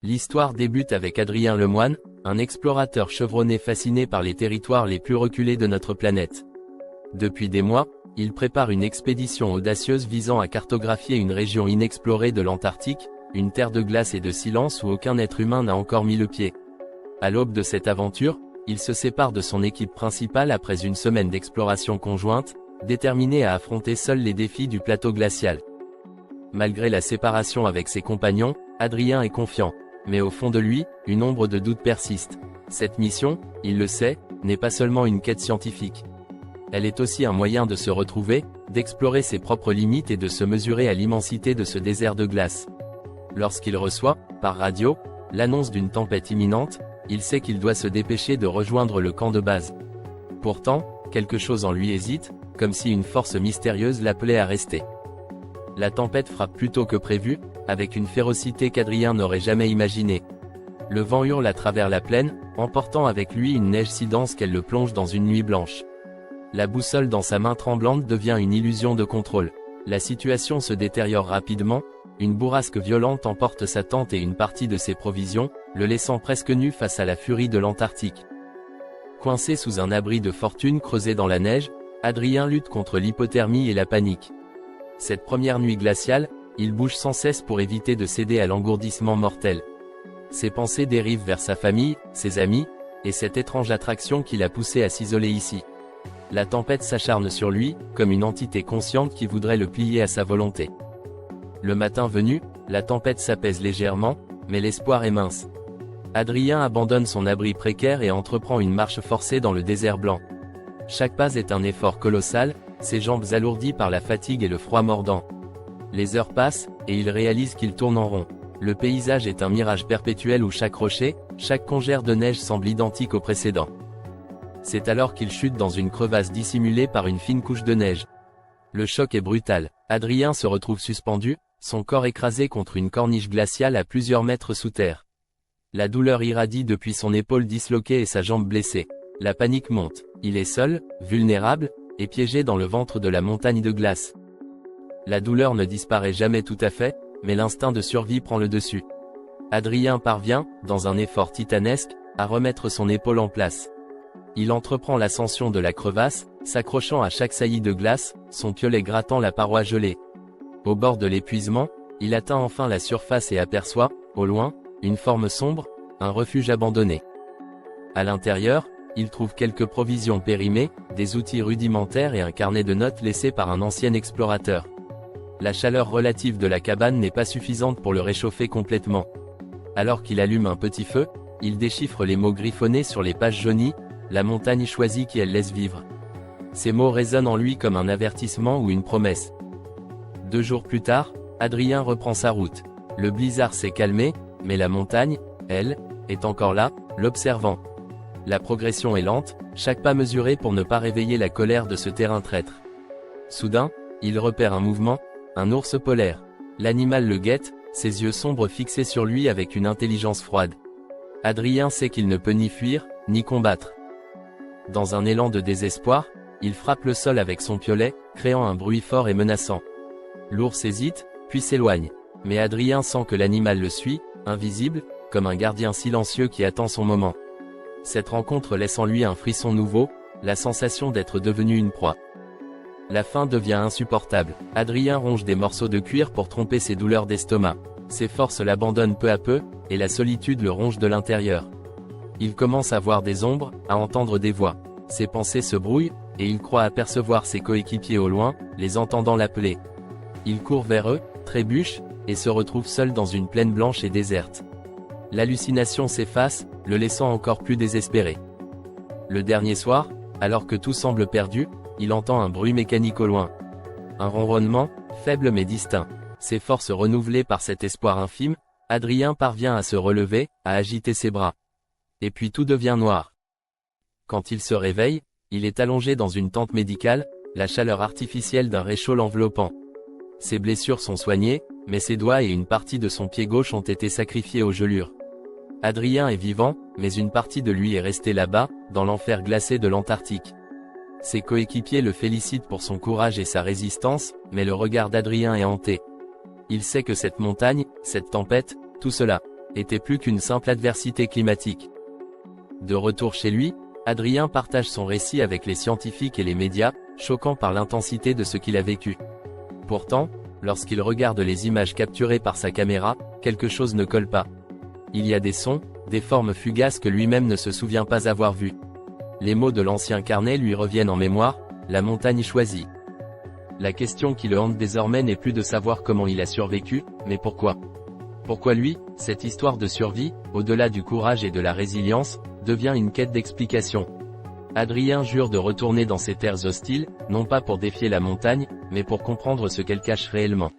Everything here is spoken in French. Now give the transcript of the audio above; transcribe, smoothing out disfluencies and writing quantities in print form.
L'histoire débute avec Adrien Lemoine, un explorateur chevronné fasciné par les territoires les plus reculés de notre planète. Depuis des mois, il prépare une expédition audacieuse visant à cartographier une région inexplorée de l'Antarctique, une terre de glace et de silence où aucun être humain n'a encore mis le pied. À l'aube de cette aventure, il se sépare de son équipe principale après une semaine d'exploration conjointe, déterminé à affronter seul les défis du plateau glacial. Malgré la séparation avec ses compagnons, Adrien est confiant. Mais au fond de lui, une ombre de doute persiste. Cette mission, il le sait, n'est pas seulement une quête scientifique. Elle est aussi un moyen de se retrouver, d'explorer ses propres limites et de se mesurer à l'immensité de ce désert de glace. Lorsqu'il reçoit, par radio, l'annonce d'une tempête imminente, il sait qu'il doit se dépêcher de rejoindre le camp de base. Pourtant, quelque chose en lui hésite, comme si une force mystérieuse l'appelait à rester. La tempête frappe plus tôt que prévu, avec une férocité qu'Adrien n'aurait jamais imaginée. Le vent hurle à travers la plaine, emportant avec lui une neige si dense qu'elle le plonge dans une nuit blanche. La boussole dans sa main tremblante devient une illusion de contrôle. La situation se détériore rapidement, une bourrasque violente emporte sa tente et une partie de ses provisions, le laissant presque nu face à la furie de l'Antarctique. Coincé sous un abri de fortune creusé dans la neige, Adrien lutte contre l'hypothermie et la panique. Cette première nuit glaciale, il bouge sans cesse pour éviter de céder à l'engourdissement mortel. Ses pensées dérivent vers sa famille, ses amis, et cette étrange attraction qui l'a poussé à s'isoler ici. La tempête s'acharne sur lui, comme une entité consciente qui voudrait le plier à sa volonté. Le matin venu, la tempête s'apaise légèrement, mais l'espoir est mince. Adrien abandonne son abri précaire et entreprend une marche forcée dans le désert blanc. Chaque pas est un effort colossal, ses jambes alourdies par la fatigue et le froid mordant. Les heures passent, et il réalise qu'il tourne en rond. Le paysage est un mirage perpétuel où chaque rocher, chaque congère de neige semble identique au précédent. C'est alors qu'il chute dans une crevasse dissimulée par une fine couche de neige. Le choc est brutal. Adrien se retrouve suspendu, son corps écrasé contre une corniche glaciale à plusieurs mètres sous terre. La douleur irradie depuis son épaule disloquée et sa jambe blessée. La panique monte. Il est seul, vulnérable, et piégé dans le ventre de la montagne de glace. La douleur ne disparaît jamais tout à fait, mais l'instinct de survie prend le dessus. Adrien parvient, dans un effort titanesque, à remettre son épaule en place. Il entreprend l'ascension de la crevasse, s'accrochant à chaque saillie de glace, son piolet grattant la paroi gelée. Au bord de l'épuisement, il atteint enfin la surface et aperçoit, au loin, une forme sombre, un refuge abandonné. À l'intérieur, il trouve quelques provisions périmées, des outils rudimentaires et un carnet de notes laissé par un ancien explorateur. La chaleur relative de la cabane n'est pas suffisante pour le réchauffer complètement. Alors qu'il allume un petit feu, il déchiffre les mots griffonnés sur les pages jaunies, la montagne choisie qui elle laisse vivre. Ces mots résonnent en lui comme un avertissement ou une promesse. 2 jours plus tard, Adrien reprend sa route. Le blizzard s'est calmé, mais la montagne, elle, est encore là, l'observant. La progression est lente, chaque pas mesuré pour ne pas réveiller la colère de ce terrain traître. Soudain, il repère un mouvement, un ours polaire. L'animal le guette, ses yeux sombres fixés sur lui avec une intelligence froide. Adrien sait qu'il ne peut ni fuir, ni combattre. Dans un élan de désespoir, il frappe le sol avec son piolet, créant un bruit fort et menaçant. L'ours hésite, puis s'éloigne. Mais Adrien sent que l'animal le suit, invisible, comme un gardien silencieux qui attend son moment. Cette rencontre laisse en lui un frisson nouveau, la sensation d'être devenu une proie. La faim devient insupportable. Adrien ronge des morceaux de cuir pour tromper ses douleurs d'estomac. Ses forces l'abandonnent peu à peu, et la solitude le ronge de l'intérieur. Il commence à voir des ombres, à entendre des voix. Ses pensées se brouillent, et il croit apercevoir ses coéquipiers au loin, les entendant l'appeler. Il court vers eux, trébuche, et se retrouve seul dans une plaine blanche et déserte. L'hallucination s'efface, le laissant encore plus désespéré. Le dernier soir, alors que tout semble perdu, il entend un bruit mécanique au loin. Un ronronnement, faible mais distinct. Ses forces renouvelées par cet espoir infime, Adrien parvient à se relever, à agiter ses bras. Et puis tout devient noir. Quand il se réveille, il est allongé dans une tente médicale, la chaleur artificielle d'un réchaud l'enveloppant. Ses blessures sont soignées, mais ses doigts et une partie de son pied gauche ont été sacrifiés aux gelures. Adrien est vivant, mais une partie de lui est restée là-bas, dans l'enfer glacé de l'Antarctique. Ses coéquipiers le félicitent pour son courage et sa résistance, mais le regard d'Adrien est hanté. Il sait que cette montagne, cette tempête, tout cela, était plus qu'une simple adversité climatique. De retour chez lui, Adrien partage son récit avec les scientifiques et les médias, choquant par l'intensité de ce qu'il a vécu. Pourtant, lorsqu'il regarde les images capturées par sa caméra, quelque chose ne colle pas. Il y a des sons, des formes fugaces que lui-même ne se souvient pas avoir vues. Les mots de l'ancien carnet lui reviennent en mémoire, la montagne choisie. La question qui le hante désormais n'est plus de savoir comment il a survécu, mais pourquoi. Pourquoi lui, cette histoire de survie, au-delà du courage et de la résilience, devient une quête d'explication. Adrien jure de retourner dans ces terres hostiles, non pas pour défier la montagne, mais pour comprendre ce qu'elle cache réellement.